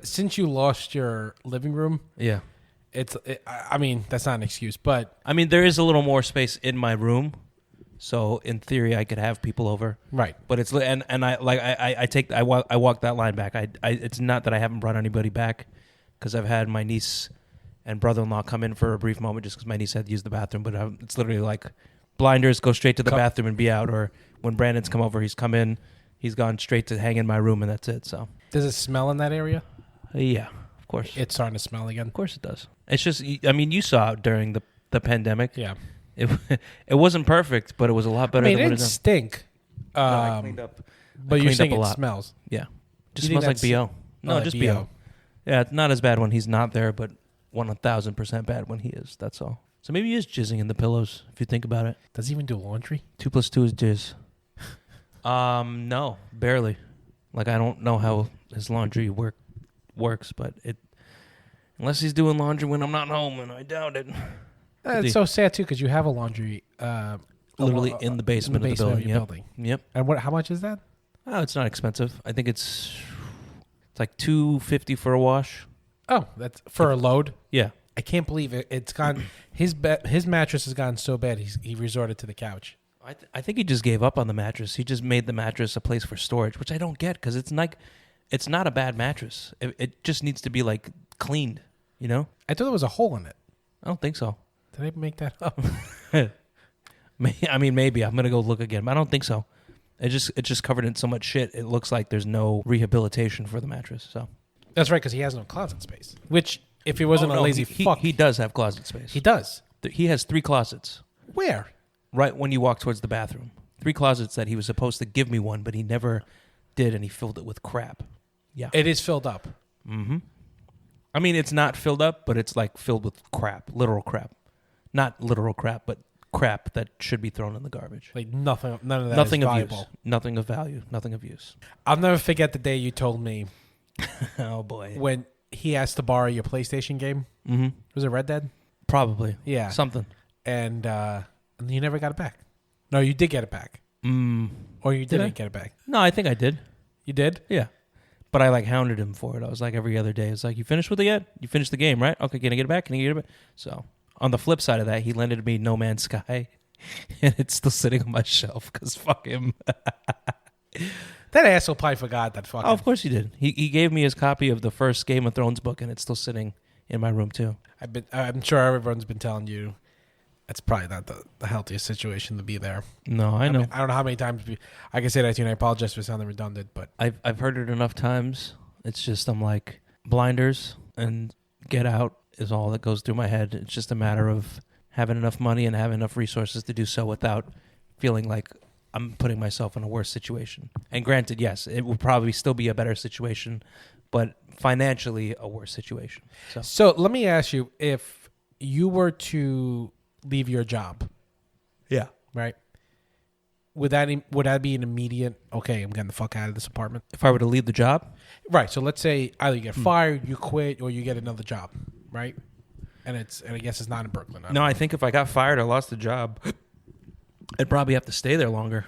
since you lost your living room, yeah, I mean, that's not an excuse, but I mean, there is a little more space in my room, so in theory, I could have people over, right? But it's and I walk that line back. It's not that I haven't brought anybody back because I've had my niece and brother-in-law come in for a brief moment just because my niece had to use the bathroom, but it's literally like blinders, go straight to the bathroom and be out, or when Brandon's come over, he's come in, he's gone straight to hang in my room, and that's it. So. Does it smell in that area? Yeah, of course. It's starting to smell again. Of course it does. It's just, I mean, you saw it during the pandemic. Yeah. It wasn't perfect, but it was a lot better than what it didn't stink. No, I cleaned up. But you're saying it smells. Yeah. Just smells like BO. No, just BO. Yeah, it's not as bad when he's not there, but 1,000% bad when he is. That's all. So maybe he is jizzing in the pillows, if you think about it. Does he even do laundry? 2 + 2 is jizz. No, barely. Like, I don't know how his laundry works, but unless he's doing laundry when I'm not home, and I doubt it. It's so sad, too, because you have a laundry... literally in the basement of the building. Of your building. Yep. And how much is that? Oh, it's not expensive. I think it's like $250 for a wash. Oh, that's for a load? Yeah. I can't believe it. It's gone. His mattress has gotten so bad, he resorted to the couch. I think he just gave up on the mattress. He just made the mattress a place for storage, which I don't get because it's not a bad mattress. It just needs to be like cleaned, you know? I thought there was a hole in it. I don't think so. Did I make that up? I mean, maybe. I'm going to go look again, but I don't think so. It's just covered in so much shit. It looks like there's no rehabilitation for the mattress. So that's right, because he has no closet space. Which, if he wasn't a lazy fuck, he does have closet space. He does. He has 3 closets. Where? Right when you walk towards the bathroom. 3 closets that he was supposed to give me one, but he never did, and he filled it with crap. Yeah, it is filled up. Mm-hmm. I mean, it's not filled up, but it's like filled with crap, literal crap. Not literal crap, but crap that should be thrown in the garbage. Like none of that nothing is of valuable. Use. Nothing of value. Nothing of use. I'll never forget the day you told me. Oh boy. When he asked to borrow your PlayStation game. Mm-hmm. Was it Red Dead? Probably. Yeah. Something. And you never got it back. No, you did get it back. Or you didn't get it back. No, I think I did. You did? Yeah. But I hounded him for it. I was like every other day. It's like, you finished with it yet? You finished the game, right? Okay, can I get it back? Can I get it back? So on the flip side of that, he lended me No Man's Sky, and it's still sitting on my shelf because fuck him. That asshole probably forgot that fucking... Oh, of course he did. He gave me his copy of the first Game of Thrones book, and it's still sitting in my room too. I'm sure everyone's been telling you that's probably not the healthiest situation to be there. No, I know. Mean, I don't know how many times I can say that to you, and I apologize for sounding redundant, but... I've heard it enough times. It's just, I'm like, blinders and get out is all that goes through my head. It's just a matter of having enough money and having enough resources to do so without feeling like I'm putting myself in a worse situation. And granted, yes, it will probably still be a better situation, but financially a worse situation. So let me ask you, if you were to leave your job, yeah, right? Would that be an immediate, okay, I'm getting the fuck out of this apartment? If I were to leave the job? Right. So let's say either you get fired, you quit, or you get another job, right? And I guess it's not in Brooklyn. I think if I got fired or lost the job, I'd probably have to stay there longer.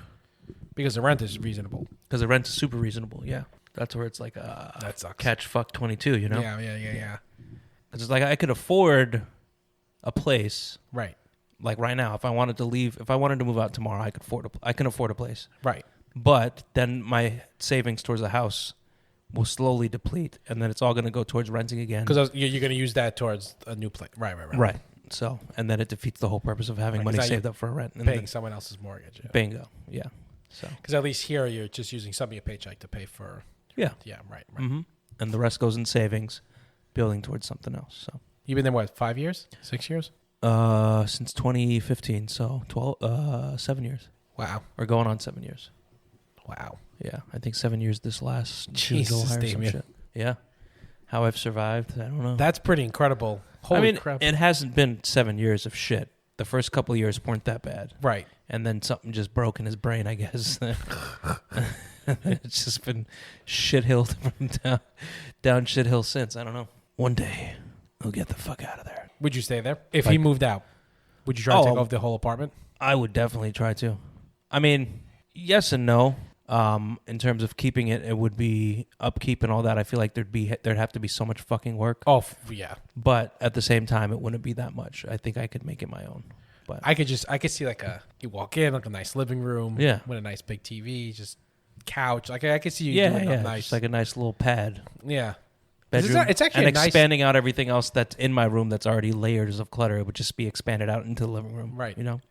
Because the rent is reasonable. Because the rent is super reasonable, yeah. That's where it's like that sucks. Catch fuck 22, you know? Yeah. It's like I could afford a place. Right. Like right now, if I wanted to move out tomorrow, I can afford a place. Right. But then my savings towards the house will slowly deplete, and then it's all going to go towards renting again. Because you're going to use that towards a new place. Right. So, and then it defeats the whole purpose of having money saved up for a rent. And paying someone else's mortgage. Yeah. Bingo. Yeah. So. Because at least here you're just using some of your paycheck to pay for. Yeah. Yeah. Right. Mm-hmm. And the rest goes in savings, building towards something else. So. You've been there what? 5 years? 6 years? Since 2015. So 7 years. Wow. We're going on 7 years. Wow. Yeah, I think 7 years this last. Jesus, Damien. Shit. Yeah. How I've survived, I don't know. That's pretty incredible. Holy crap. It hasn't been 7 years of shit. The first couple of years weren't that bad. Right. And then something just broke in his brain, I guess. It's just been shithill from down shithill since. I don't know. One day, I'll get the fuck out of there. Would you stay there? If he moved out, would you try to take over the whole apartment? I would definitely try to. I mean, yes and no. In terms of keeping it, it would be upkeep and all that. I feel like there'd have to be so much fucking work. Oh, yeah. But at the same time, it wouldn't be that much. I think I could make it my own. But I could see you walk in like a nice living room, yeah, with a nice big TV, just couch. Like I could see you doing nice, just like a nice little pad. Yeah. Bedroom, it's actually and expanding out everything else that's in my room that's already layers of clutter. It would just be expanded out into the living room, right? You know,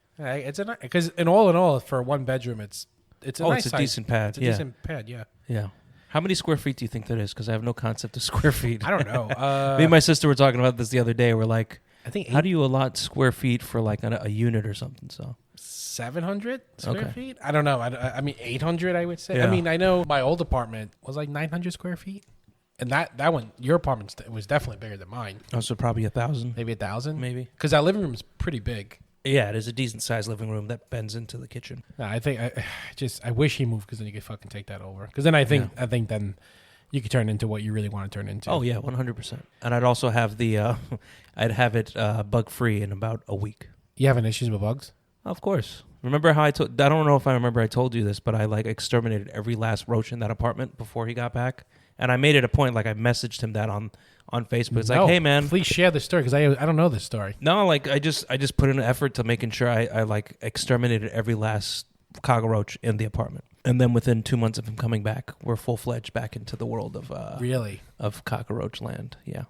because in all for one bedroom, it's a nice it's a decent pad. It's a decent pad, yeah. Yeah. How many square feet do you think that is? Because I have no concept of square feet. I don't know. Me and my sister were talking about this the other day. We're like, I think how do you allot square feet for like a unit or something? So 700 square feet? I don't know. I mean 800, I would say. Yeah. I mean, I know my old apartment was like 900 square feet. And that one, your apartment was definitely bigger than mine. Oh, so probably 1,000. Maybe 1,000? Maybe. Because that living room is pretty big. Yeah, it is a decent sized living room that bends into the kitchen. No, I wish he moved because then you could fucking take that over. Because then I think then you could turn it into what you really want to turn into. Oh yeah, 100%. And I'd also have I'd have it bug free in about a week. You having issues with bugs? Of course. Remember how I don't know if I remember I told you this, but I like exterminated every last roach in that apartment before he got back. And I made it a point, like I messaged him that on Facebook. It's like, hey man, please share the story because I don't know this story. No, like I just put in an effort to making sure I like exterminated every last cockroach in the apartment. And then within 2 months of him coming back, we're full-fledged back into the world of really of cockroach land. Yeah.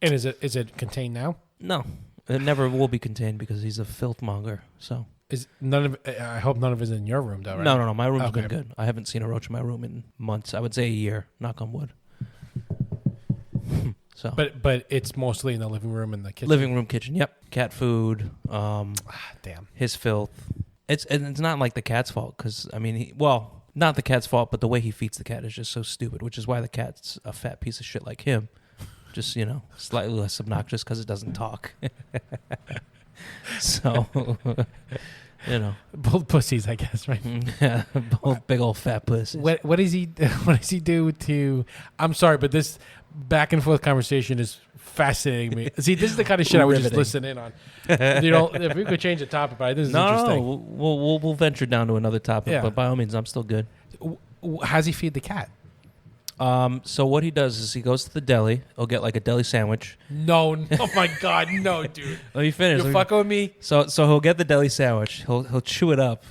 And is it contained now? No, it never will be contained because he's a filth monger. So is none of I hope none of it is in your room though, right? No. My room's been good. I haven't seen a roach in my room in months. I would say a year. Knock on wood. So, but it's mostly in the living room and the kitchen. Living room, kitchen. Yep. Cat food. Damn. His filth. It's not like the cat's fault because I mean, not the cat's fault, but the way he feeds the cat is just so stupid. Which is why the cat's a fat piece of shit like him. Just slightly less obnoxious because it doesn't talk. So, both pussies, I guess, right? Yeah, both big old fat pussies. What does he do to? I'm sorry, but this back and forth conversation is fascinating me. See, this is the kind of shit I would just listen in on. If we could change the topic, but this is interesting. No, we'll venture down to another topic, yeah. But by all means, I'm still good. How's he feed the cat? So what he does is he goes to the deli. He'll get like a deli sandwich. No, oh my God, no, dude. Let me finish. You're fucking with me. So he'll get the deli sandwich. He'll chew it up,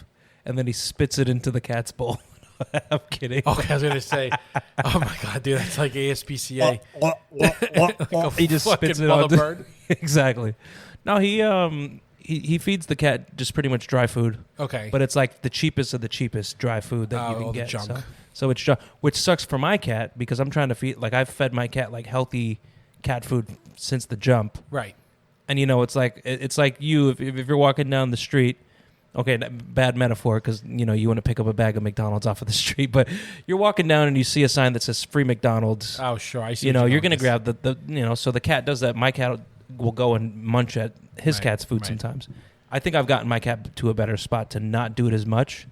and then he spits it into the cat's bowl. I'm kidding. Okay, I was gonna say, oh my God, dude, that's like ASPCA. Like he just spits it on. Bird. Exactly. No, he feeds the cat just pretty much dry food. Okay. But it's like the cheapest of the cheapest dry food that you can get. Junk. So it's which sucks for my cat because I'm trying to feed, like I've fed my cat like healthy cat food since the jump. Right. And it's like you if you're walking down the street. Okay, bad metaphor because you want to pick up a bag of McDonald's off of the street, but you're walking down and you see a sign that says free McDonald's. Oh, sure, I see. You're going to grab the so the cat does that. My cat will go and munch at his cat's food sometimes. I think I've gotten my cat to a better spot to not do it as much,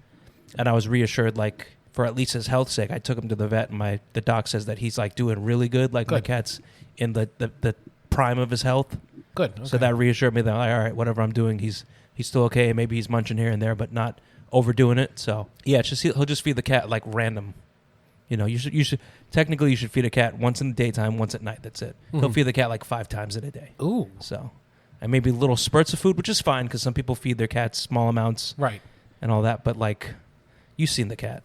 and I was reassured like for at least his health's sake. I took him to the vet, and the doc says that he's like doing really good. Like my cat's in the prime of his health. Good. Okay. So that reassured me that all right, whatever I'm doing, he's still okay. Maybe he's munching here and there, but not overdoing it. So yeah, it's just he'll just feed the cat like random. You should technically you should feed a cat once in the daytime, once at night. That's it. Mm-hmm. He'll feed the cat like 5 times in a day. Ooh. So, and maybe little spurts of food, which is fine because some people feed their cats small amounts, right, and all that. But like, you've seen the cat.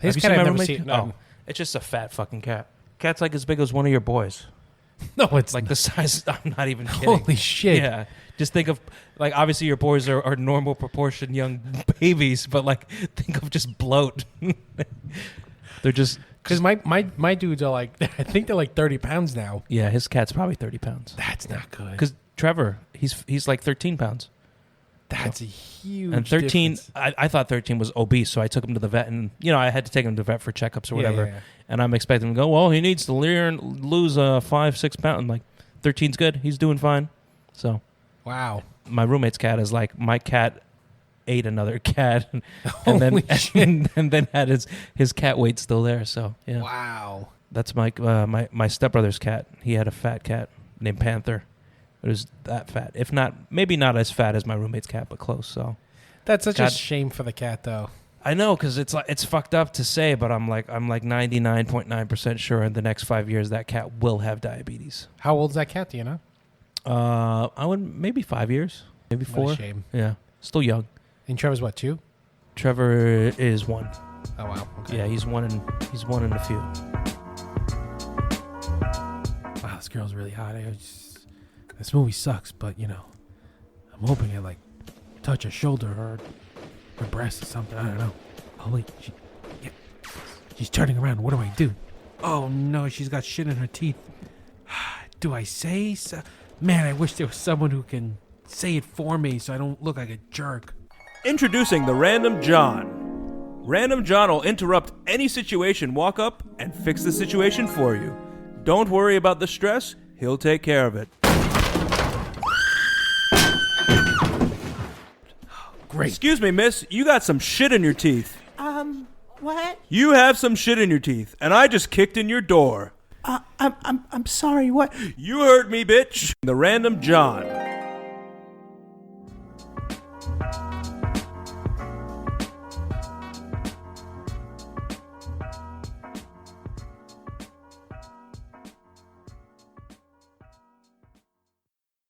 His cat I've never seen. No, it's just a fat fucking cat. Cat's like as big as one of your boys. No, it's like the size. I'm not even kidding. Holy shit! Yeah. Just think of, like, obviously your boys are normal proportion young babies, but, like, think of just bloat. They're just... Because my dudes are, like, I think they're, like, 30 pounds now. Yeah, his cat's probably 30 pounds. That's not good. Because Trevor, he's, like, 13 pounds. That's a huge And 13, difference. I thought 13 was obese, so I took him to the vet, and, I had to take him to the vet for checkups or whatever. Yeah. And I'm expecting him to go, well, he needs to lose 5-6 pounds. I'm like, 13's good. He's doing fine. So... Wow. My roommate's cat is like my cat ate another cat and then had his cat weight still there. So yeah. Wow. That's my stepbrother's cat. He had a fat cat named Panther. It was that fat. If not, maybe not as fat as my roommate's cat, but close. So that's such a shame for the cat, though. I know, because it's fucked up to say, but I'm like 99.9% sure in the next 5 years that cat will have diabetes. How old's that cat? Do you know? I would maybe 5 years, maybe 4. What a shame. Yeah, still young. And Trevor's what, 2? Trevor is 1. Oh wow. Okay. Yeah, he's one in a few. Wow, this girl's really hot. This movie sucks, but I'm hoping I like touch her shoulder or her breast or something. I don't know. Oh wait, she's turning around. What do I do? Oh no, she's got shit in her teeth. Do I say so? Man, I wish there was someone who can say it for me so I don't look like a jerk. Introducing the Random John. Random John will interrupt any situation, walk up, and fix the situation for you. Don't worry about the stress. He'll take care of it. Great. Excuse me, miss. You got some shit in your teeth. What? You have some shit in your teeth, and I just kicked in your door. I'm sorry, what? You heard me, bitch. The Random John.